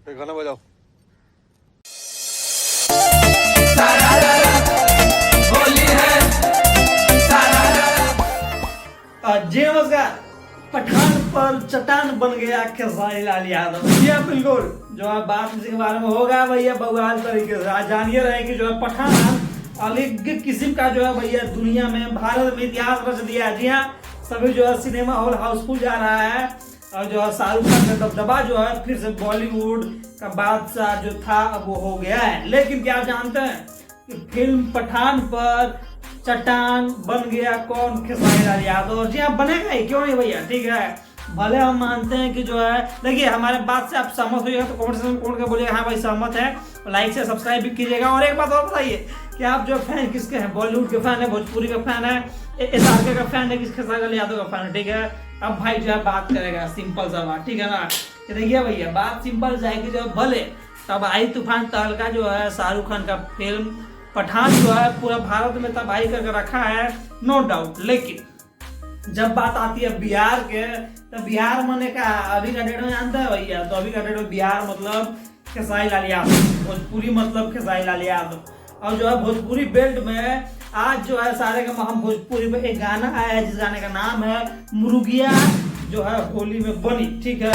फिर गाना बजाओ। जी नमस्कार। पठान पर चट्टान बन गया खेसारी लाल यादव। जी हाँ, बिल्कुल जो है बात इसी के बारे में होगा भैया बवाल तरीके से। आज जानिए रहे कि जो है पठान अलग किस्म का जो है भैया दुनिया में भारत में इतिहास रच दिया है। जी हाँ, सभी जो है सिनेमा हॉल हाउसफुल जा रहा है और जो है शाहरुख खान का दबदबा जो है फिर से बॉलीवुड का बादशाह जो था वो हो गया है। लेकिन क्या आप जानते हैं कि फिल्म पठान पर चट्टान बन गया कौन? खेसारी लाल यादव। जी हाँ, बनेगा ही, क्यों नहीं भैया। ठीक है, भले हम मानते हैं कि जो है देखिए हमारे बात से आप सहमत होइएगा तो कमेंट सेक्शन में कौन के बोलिएगा हाँ भाई सहमत है, लाइक से सब्सक्राइब भी कीजिएगा। और एक बात और बताइए कि आप जो फैन किसके हैं? बॉलीवुड के फैन है, भोजपुरी का फैन है, SRK का फैन है, किस खेसारी लाल यादव का फैन है? ठीक है, अब भाई जो है बात करेगा सिंपल सा बात, ठीक है ना। देखिए भैया बात सिंपल जाएगी, जो भले तब आई तूफान तहलका जो है शाहरुख खान का फिल्म पठान जो है पूरा भारत में तबाही करके रखा है, नो डाउट। लेकिन जब बात आती है बिहार के, तो बिहार मने का अभी का डेट में जानता है भैया, तो अभी का डेट में बिहार मतलब खेसारी लाल यादव, भोजपुरी मतलब खेसारी लाल यादव। और जो है भोजपुरी बेल्ट में आज जो है सारे का हम भोजपुरी में एक गाना आया है जिस गाने का नाम है मुर्गिया जो है होली में बनी। ठीक है,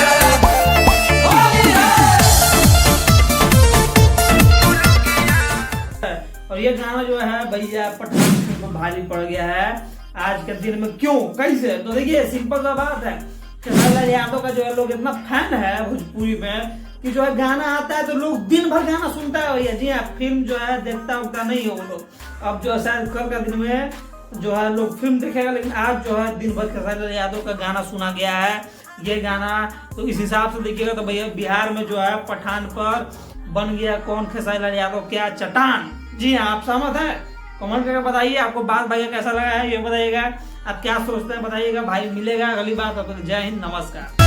और ये गाना जो है भैया पठान को भारी पड़ गया है आज के दिन में। क्यों, कैसे? तो देखिए सिंपल सा बात है, खेसारी लाल यादव का जो है लोग इतना फैन है भोजपुरी में कि जो है गाना आता है तो लोग दिन भर गाना सुनता है भैया। जी हाँ, फिल्म जो है देखता उगता नहीं हो लोग। अब जो है शायद कल का दिन में जो है लोग फिल्म देखेगा, लेकिन आज जो है दिन भर खेसारी लाल यादव का गाना सुना गया है। ये गाना तो इस हिसाब से देखिएगा तो भैया बिहार में जो है पठान पर बन गया कौन? खेसारी लाल यादव क्या चट्टान। जी हाँ, आप सहमत हैं? कमेंट करके बताइए आपको बात भैया कैसा लगा है, ये बताइएगा। आप क्या सोचते हैं बताइएगा भाई। मिलेगा अगली बार, तब तक जय हिंद, नमस्कार।